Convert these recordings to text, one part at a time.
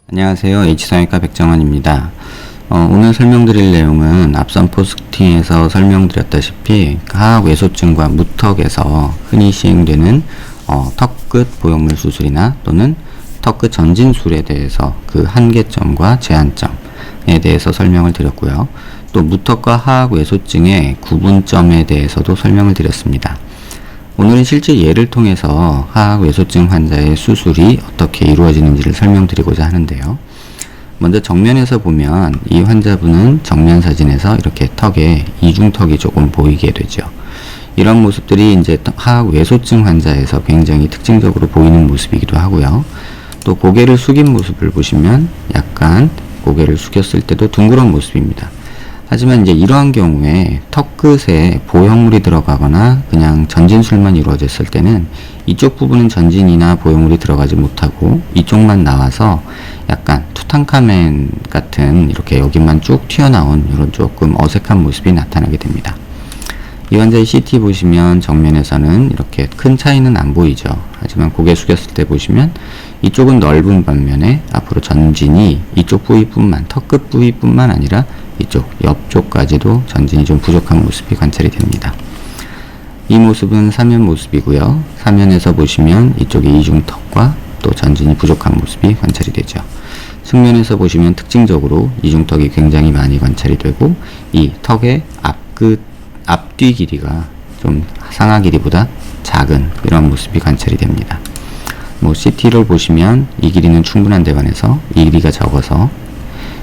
안녕하세요. H성형외과 백정환입니다. 오늘 설명드릴 내용은 앞선 포스팅에서 설명드렸다시피 하악외소증과 무턱에서 흔히 시행되는 턱끝 보형물 수술이나 또는 턱끝 전진술에 대해서 그 한계점과 제한점에 대해서 설명을 드렸고요. 또 무턱과 하악외소증의 구분점에 대해서도 설명을 드렸습니다. 오늘은 실제 예를 통해서 하악외소증 환자의 수술이 어떻게 이루어지는지를 설명드리고자 하는데요. 먼저 정면에서 보면 이 환자분은 정면 사진에서 이렇게 턱에 이중턱이 조금 보이게 되죠. 이런 모습들이 이제 하악외소증 환자에서 굉장히 특징적으로 보이는 모습이기도 하고요. 또 고개를 숙인 모습을 보시면 약간 고개를 숙였을 때도 둥그런 모습입니다. 하지만 이제 이러한 경우에 턱끝에 보형물이 들어가거나 그냥 전진술만 이루어졌을 때는 이쪽 부분은 전진이나 보형물이 들어가지 못하고 이쪽만 나와서 약간 투탕카멘 같은 이렇게 여기만 쭉 튀어나온 이런 조금 어색한 모습이 나타나게 됩니다. 이 환자의 CT 보시면 정면에서는 이렇게 큰 차이는 안 보이죠. 하지만 고개 숙였을 때 보시면 이쪽은 넓은 반면에 앞으로 전진이 이쪽 부위뿐만, 턱끝 부위뿐만 아니라 이쪽 옆쪽까지도 전진이 좀 부족한 모습이 관찰이 됩니다. 이 모습은 사면 모습이고요. 사면에서 보시면 이쪽에 이중턱과 또 전진이 부족한 모습이 관찰이 되죠. 측면에서 보시면 특징적으로 이중턱이 굉장히 많이 관찰이 되고 이 턱의 앞뒤 길이가 좀 상하 길이보다 작은 이런 모습이 관찰이 됩니다. CT를 보시면 이 길이는 충분한데 반해서 이 길이가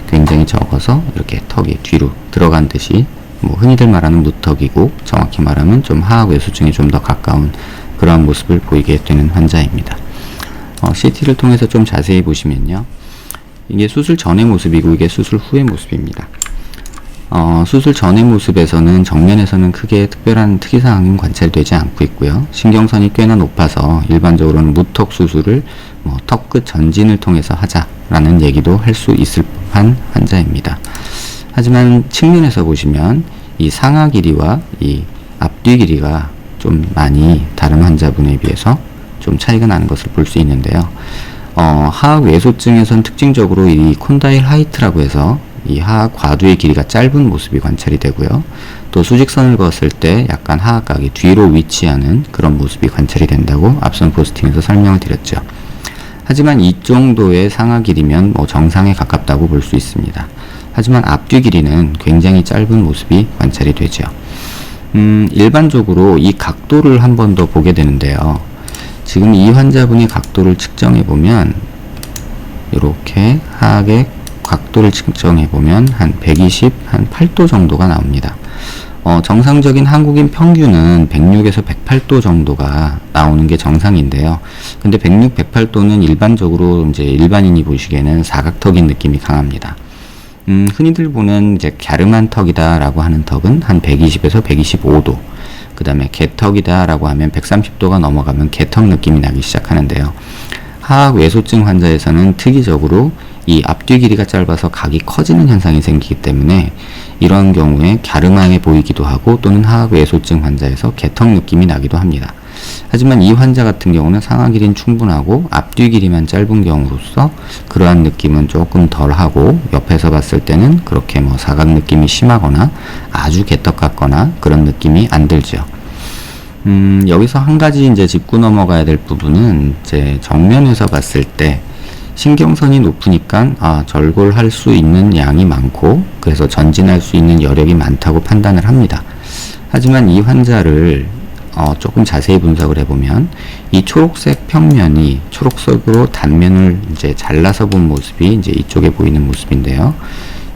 굉장히 적어서 이렇게 턱이 뒤로 들어간 듯이 흔히들 말하는 무턱이고 정확히 말하면 좀 하악외소증에 좀 더 가까운 그러한 모습을 보이게 되는 환자입니다. CT를 통해서 좀 자세히 보시면요. 이게 수술 전의 모습이고 이게 수술 후의 모습입니다. 수술 전의 모습에서는 정면에서는 크게 특별한 특이사항은 관찰되지 않고 있고요. 신경선이 꽤나 높아서 일반적으로는 무턱 수술을 턱끝 전진을 통해서 하자라는 얘기도 할 수 있을 법한 환자입니다. 하지만 측면에서 보시면 이 상하 길이와 이 앞뒤 길이가 좀 많이 다른 환자분에 비해서 좀 차이가 나는 것을 볼 수 있는데요. 하악외소증에선 특징적으로 이 콘다일 하이트라고 해서 이 하악 과두의 길이가 짧은 모습이 관찰이 되고요. 또 수직선을 그었을 때 약간 하악각이 뒤로 위치하는 그런 모습이 관찰이 된다고 앞선 포스팅에서 설명을 드렸죠. 하지만 이 정도의 상하 길이면 정상에 가깝다고 볼 수 있습니다. 하지만 앞뒤 길이는 굉장히 짧은 모습이 관찰이 되죠. 일반적으로 이 각도를 한 번 더 보게 되는데요. 지금 이 환자분의 각도를 측정해 보면 이렇게 하악의 각도를 측정해 보면 한 120, 한 8도 정도가 나옵니다. 정상적인 한국인 평균은 106에서 108도 정도가 나오는 게 정상인데요. 근데 106, 108도는 일반적으로 이제 일반인이 보시기에는 사각턱인 느낌이 강합니다. 흔히들 보는 이제 갸름한 턱이다라고 하는 턱은 한 120에서 125도. 그 다음에 개턱이다라고 하면 130도가 넘어가면 개턱 느낌이 나기 시작하는데요. 하악외소증 환자에서는 특이적으로 이 앞뒤 길이가 짧아서 각이 커지는 현상이 생기기 때문에 이런 경우에 갸름하게 보이기도 하고 또는 하악외소증 환자에서 개턱 느낌이 나기도 합니다. 하지만 이 환자 같은 경우는 상하 길이는 충분하고 앞뒤 길이만 짧은 경우로서 그러한 느낌은 조금 덜하고 옆에서 봤을 때는 그렇게 사각 느낌이 심하거나 아주 개떡 같거나 그런 느낌이 안 들죠. 여기서 한 가지 이제 짚고 넘어가야 될 부분은 이제 정면에서 봤을 때 신경선이 높으니까 절골할 수 있는 양이 많고 그래서 전진할 수 있는 여력이 많다고 판단을 합니다. 하지만 이 환자를 조금 자세히 분석을 해보면 이 초록색 평면이 초록색으로 단면을 이제 잘라서 본 모습이 이제 이쪽에 보이는 모습인데요.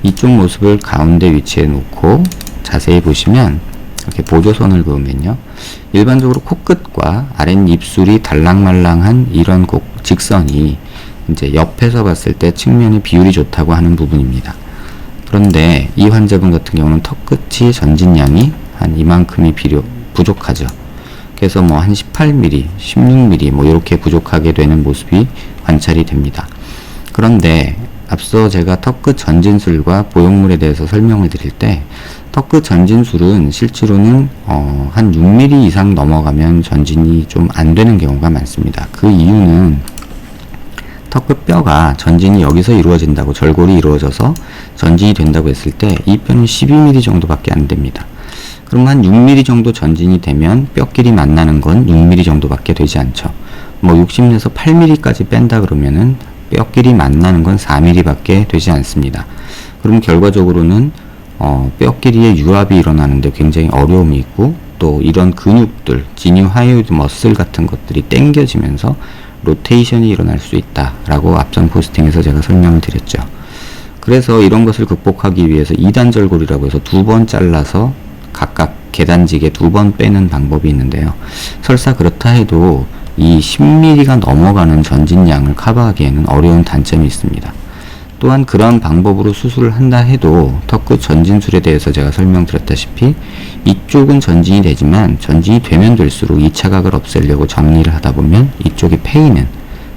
이쪽 모습을 가운데 위치해 놓고 자세히 보시면 이렇게 보조선을 그으면요. 일반적으로 코끝과 아랫입술이 달랑말랑한 이런 직선이 이제 옆에서 봤을 때 측면의 비율이 좋다고 하는 부분입니다. 그런데 이 환자분 같은 경우는 턱끝이 전진량이 한 이만큼이 부족하죠. 그래서 한 18mm, 16mm 이렇게 부족하게 되는 모습이 관찰이 됩니다. 그런데 앞서 제가 턱끝 전진술과 보형물에 대해서 설명을 드릴 때 턱끝 전진술은 실제로는 한 6mm 이상 넘어가면 전진이 좀 안 되는 경우가 많습니다. 그 이유는 턱끝 뼈가 전진이 여기서 이루어진다고, 절골이 이루어져서 전진이 된다고 했을 때 이 뼈는 12mm 정도밖에 안 됩니다. 그럼 한 6mm 정도 전진이 되면 뼈끼리 만나는 건 6mm 정도밖에 되지 않죠. 뭐 60에서 8mm까지 뺀다 그러면은 뼈끼리 만나는 건 4mm밖에 되지 않습니다. 그럼 결과적으로는 뼈끼리의 유합이 일어나는데 굉장히 어려움이 있고, 또 이런 근육들, 지뉴 하이오드 머슬 같은 것들이 당겨지면서 로테이션이 일어날 수 있다라고 앞선 포스팅에서 제가 설명을 드렸죠. 그래서 이런 것을 극복하기 위해서 2단 절골이라고 해서 2번 잘라서 각각 계단지게 2번 빼는 방법이 있는데요. 설사 그렇다 해도 이 10mm가 넘어가는 전진량을 커버하기에는 어려운 단점이 있습니다. 또한 그런 방법으로 수술을 한다 해도 턱끝 전진술에 대해서 제가 설명드렸다시피 이쪽은 전진이 되지만 전진이 되면 될수록 2차 각을 없애려고 정리를 하다 보면 이쪽이 패이는,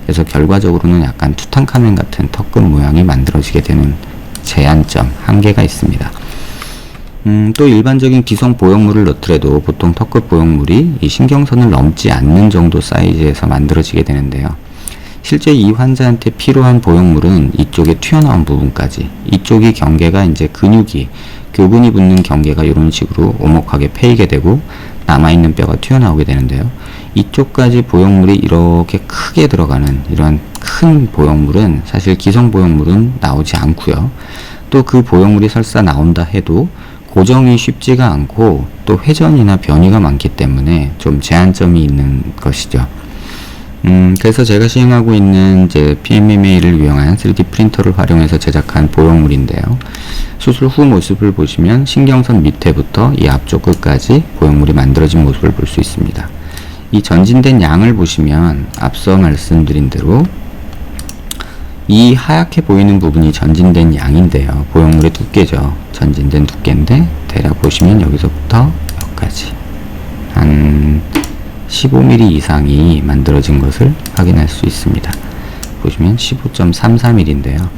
그래서 결과적으로는 약간 투탕카멘 같은 턱끝 모양이 만들어지게 되는 제한점, 한계가 있습니다. 또 일반적인 기성 보형물을 넣더라도 보통 턱끝 보형물이 이 신경선을 넘지 않는 정도 사이즈에서 만들어지게 되는데요. 실제 이 환자한테 필요한 보형물은 이쪽에 튀어나온 부분까지, 이쪽이 경계가 이제 근육이, 교근이 붙는 경계가 이런 식으로 오목하게 패이게 되고 남아있는 뼈가 튀어나오게 되는데요. 이쪽까지 보형물이 이렇게 크게 들어가는 이러한 큰 보형물은 사실 기성 보형물은 나오지 않고요. 또 그 보형물이 설사 나온다 해도 고정이 쉽지가 않고 또 회전이나 변이가 많기 때문에 좀 제한점이 있는 것이죠. 그래서 제가 시행하고 있는 이제 PMMA를 이용한 3D 프린터를 활용해서 제작한 보형물인데요. 수술 후 모습을 보시면 신경선 밑에부터 이 앞쪽 끝까지 보형물이 만들어진 모습을 볼 수 있습니다. 이 전진된 양을 보시면 앞서 말씀드린 대로 이 하얗게 보이는 부분이 전진된 양인데요. 보형물의 두께죠. 전진된 두께인데 대략 보시면 여기서부터 여기까지 한 15mm 이상이 만들어진 것을 확인할 수 있습니다. 보시면 15.33mm인데요.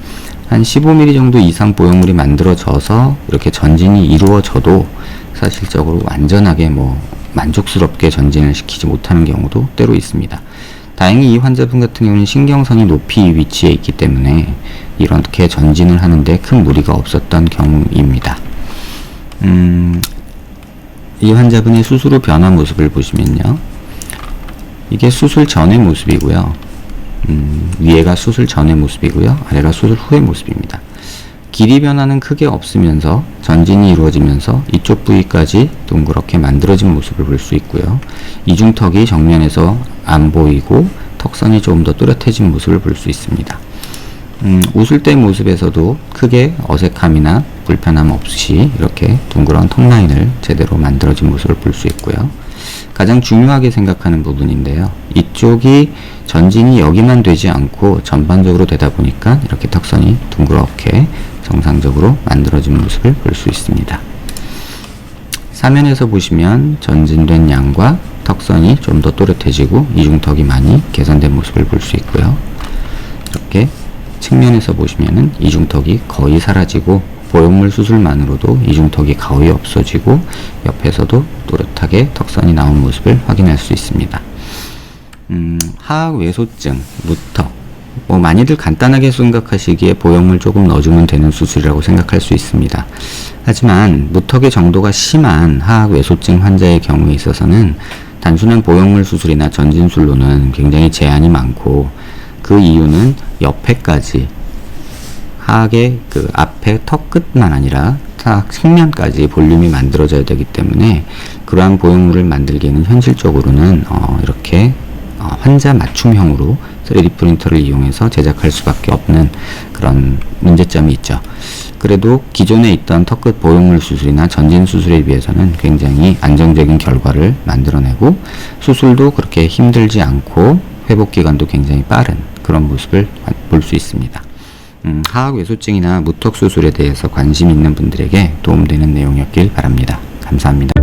한 15mm 정도 이상 보형물이 만들어져서 이렇게 전진이 이루어져도 사실적으로 완전하게 만족스럽게 전진을 시키지 못하는 경우도 때로 있습니다. 다행히 이 환자분 같은 경우는 신경선이 높이 위치해 있기 때문에 이렇게 전진을 하는데 큰 무리가 없었던 경우입니다. 이 환자분의 수술 후 변화 모습을 보시면요. 이게 수술 전의 모습이고요. 위에가 수술 전의 모습이고요. 아래가 수술 후의 모습입니다. 길이 변화는 크게 없으면서 전진이 이루어지면서 이쪽 부위까지 동그랗게 만들어진 모습을 볼 수 있고요. 이중턱이 정면에서 안 보이고 턱선이 조금 더 또렷해진 모습을 볼 수 있습니다. 웃을 때 모습에서도 크게 어색함이나 불편함 없이 이렇게 둥그런 턱 라인을 제대로 만들어진 모습을 볼 수 있고요. 가장 중요하게 생각하는 부분인데요. 이쪽이 전진이 여기만 되지 않고 전반적으로 되다 보니까 이렇게 턱선이 둥그렇게 정상적으로 만들어진 모습을 볼 수 있습니다. 사면에서 보시면 전진된 양과 턱선이 좀 더 또렷해지고 이중턱이 많이 개선된 모습을 볼 수 있고요. 이렇게 측면에서 보시면은 이중턱이 거의 사라지고 보형물 수술만으로도 이중턱이 거의 없어지고 옆에서도 또렷하게 턱선이 나온 모습을 확인할 수 있습니다. 하악 외소증, 무턱, 많이들 간단하게 생각하시기에 보형물 조금 넣어주면 되는 수술이라고 생각할 수 있습니다. 하지만 무턱의 정도가 심한 하악 외소증 환자의 경우에 있어서는 단순한 보형물 수술이나 전진술로는 굉장히 제한이 많고, 그 이유는 옆에까지 하악의 그 앞에 턱 끝만 아니라 턱 측면까지 볼륨이 만들어져야 되기 때문에 그러한 보형물을 만들기에는 현실적으로는 이렇게 환자 맞춤형으로 3D 프린터를 이용해서 제작할 수밖에 없는 그런 문제점이 있죠. 그래도 기존에 있던 턱끝 보형물 수술이나 전진 수술에 비해서는 굉장히 안정적인 결과를 만들어내고 수술도 그렇게 힘들지 않고 회복 기간도 굉장히 빠른 그런 모습을 볼 수 있습니다. 하악 외소증이나 무턱 수술에 대해서 관심 있는 분들에게 도움되는 내용이었길 바랍니다. 감사합니다.